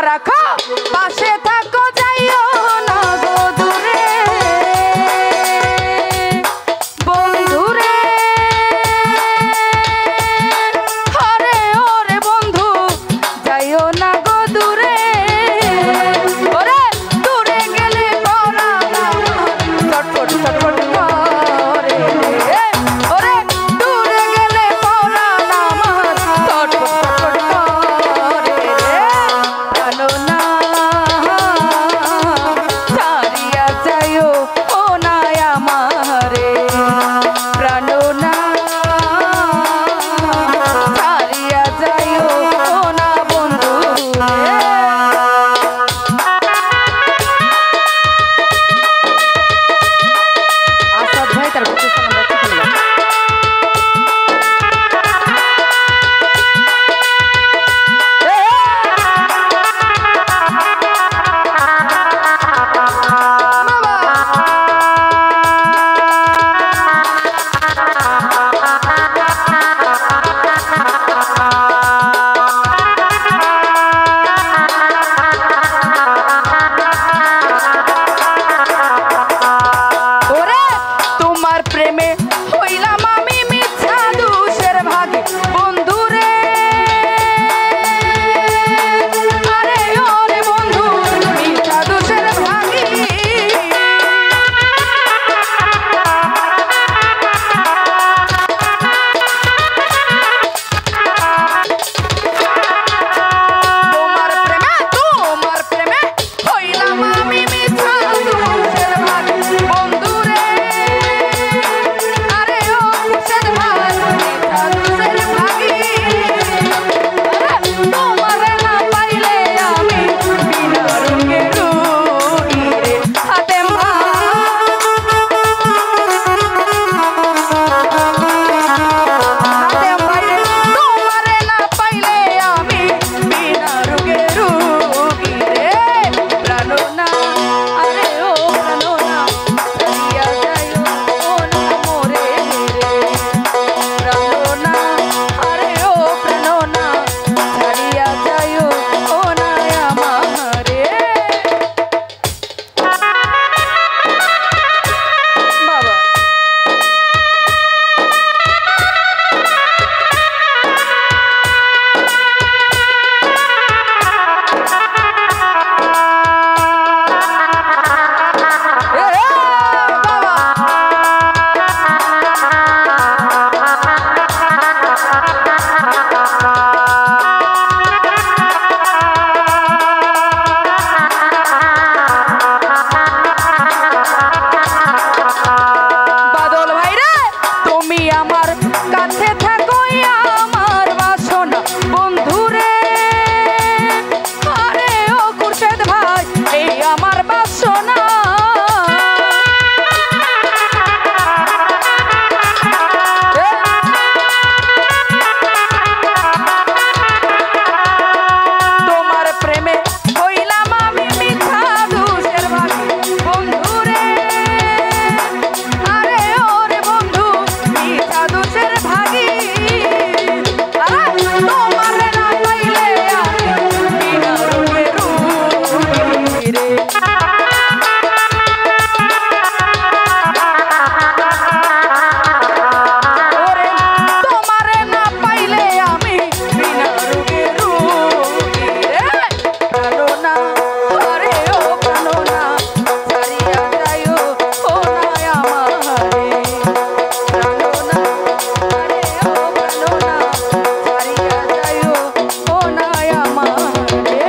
রাখো পাশে থাকো যাইও না গো দূরে বন্ধুরে আরে ওরে বন্ধু যাইও না গো দূরে ওরে দূরে গেলে পরাণ ছটফট ছটফট করে ওরে দূরে গেলে পরাণ আমার ছটফট ছটফট করে জানো না ছাড়িয়া যাইও ও না আমারে প্রাণ না ছাড়িয়া যাইও ও না বন্ধু আসাদ ভাই তার বুকে সালাম রাখতে ওরে তোমার প্রেমে হইলাম আমি মিথ্যা দোষের ভাগে বন্ধুরে আরে ওরে বন্ধু মিথ্যা দোষের ভাগে তোমার প্রেমে হইলাম আমি মিথ্যা দোষের ভাগে বন্ধুরে আরে ও দোষের ভাগ মিথ্যা দোষের ভাগে তোমারে না পাইলে আমি বিনা রঙে রুই রে হাতে তোমারে না পাইলে আমি বিনা রঙে রুই রে প্রাণ না আরে ও প্রাণ না ছাড়িয়া যাইও ও না মোরে রে প্রাণ না আরে ও প্রাণ না ছাড়িয়া যাইও ও না আমারে বাবা বাদল ভাই রে তুমি আমার কাছে থাকো আমার বাসনা বন্ধুরে আরে ও খুরশেদ ভাই এই আমার বাসনা তোমার প্রেমে হইলাম আমি মিথ্যা দোষের ভাগে বন্ধুরে আরে ওরে বন্ধু মিথ্যা দোষের ভাগী তোমারে না পাইলে আমি বিনা রঙে রুই রে ওরে তোমারে না পাইলে আমি বিনা রঙে রুই রে প্রাণ না আরে ও প্রাণ না ছাড়িয়া যাইও ও না আমারে প্রাণ না আরে ও প্রাণ না ছাড়িয়া যাইও ও না আমারে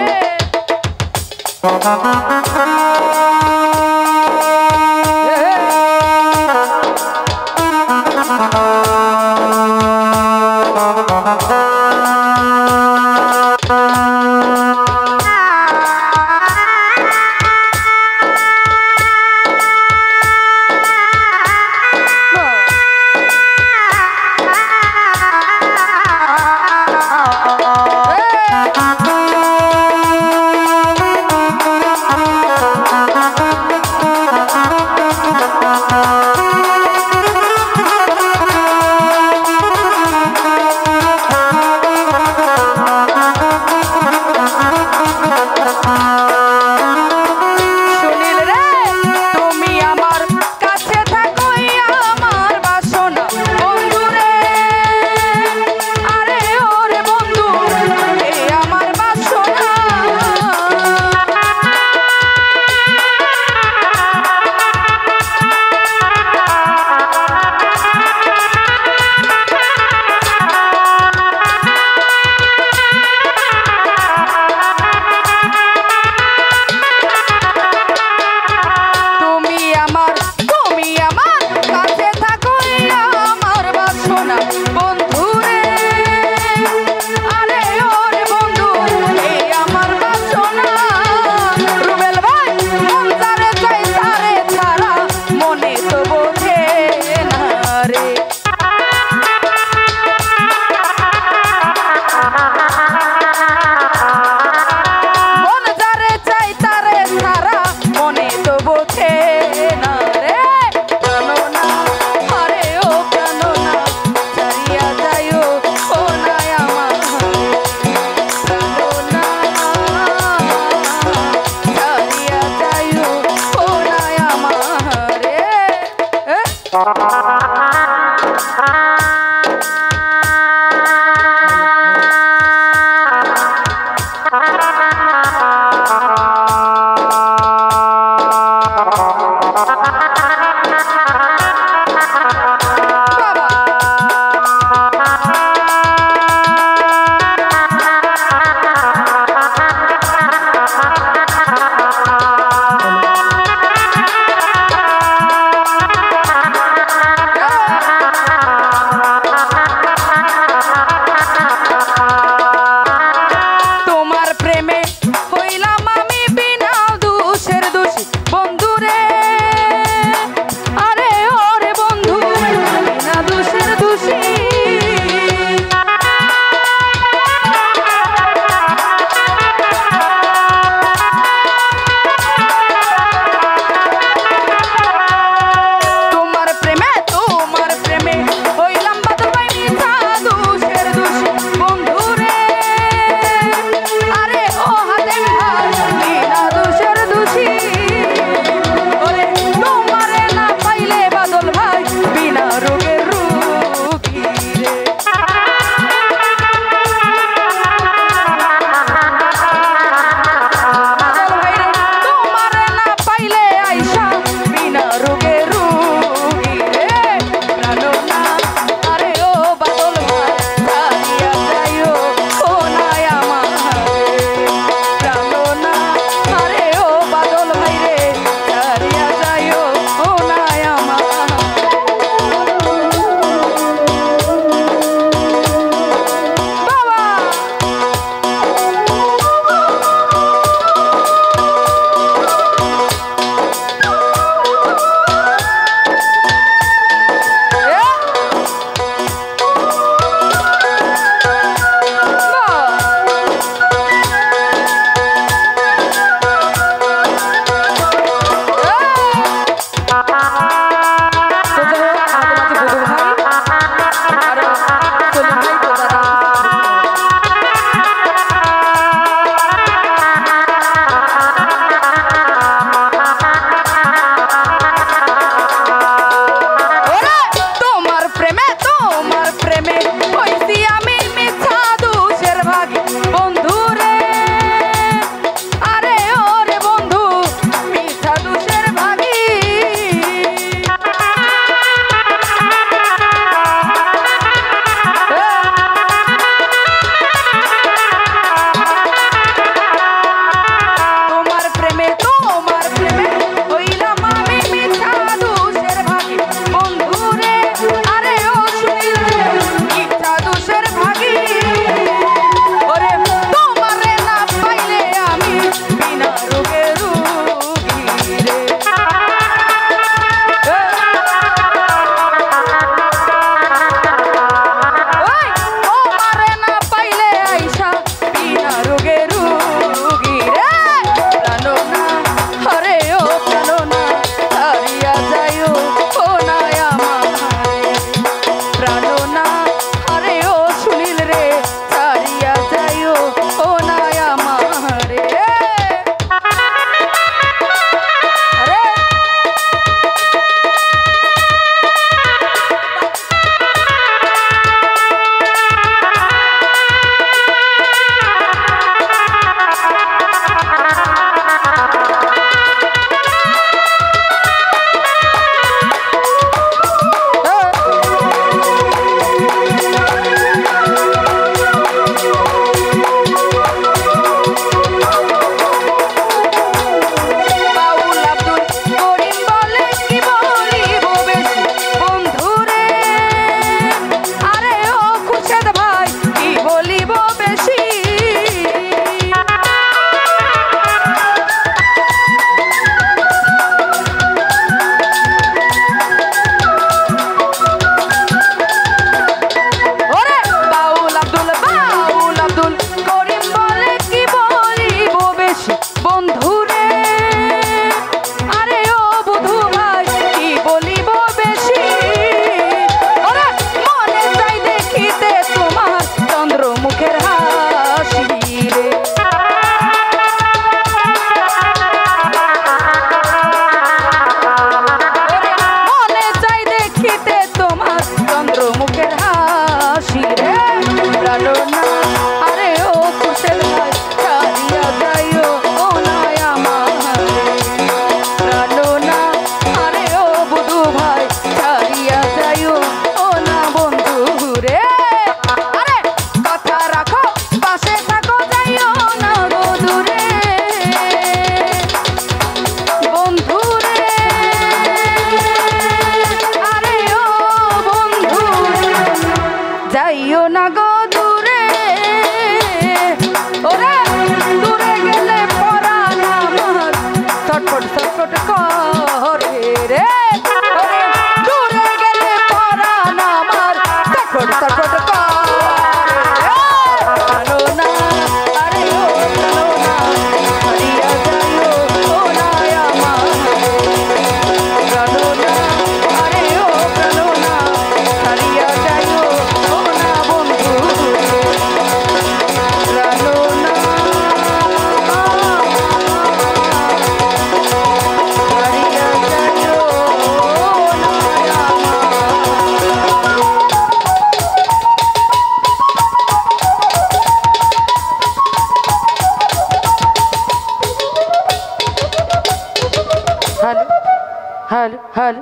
হল হল।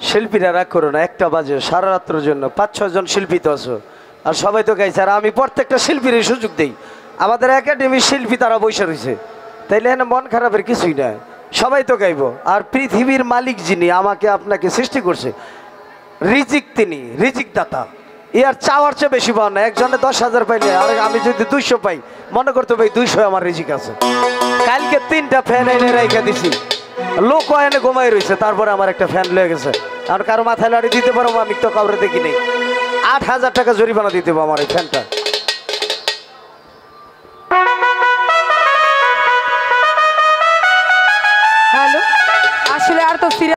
শিল্পীরা রাগ করো না, 1টা বাজে, সারা রাত্রের জন্য 5-6 জন শিল্পী তো আছো, আর সবাই তো গাইছে, আর আমি প্রত্যেকটা শিল্পীর সুযোগ দেই। আমাদের একাডেমির শিল্পী তারা বসে রয়েছে, তাইলে এখানে মন খারাপের কিছুই না, সবাই তো গাইব। আর পৃথিবীর মালিক যিনি আমাকে আপনাকে সৃষ্টি করছে, রিজিক তিনি, রিজিক দাতা, আর চাওয়ার চেয়ে বেশি পাও না। একজনে 10,000 পাইলে, আর আমি যদি 200 পাই, মনে করতে ভাই 200 আমার রিজিক আছে। কালকে 3টা ফ্যান এনে রেখে দিছি, লোক এনে ঘুমাই রয়েছে, তারপরে আমার একটা ফ্যান লয়ে গেছে। আর কারো মাথায় লাড়ি দিতে পারবো, আমি তো কাউরে দেখি নেই। 8,000 টাকা জরিমানা দিতে পারবো আমার এই ফ্যানটা।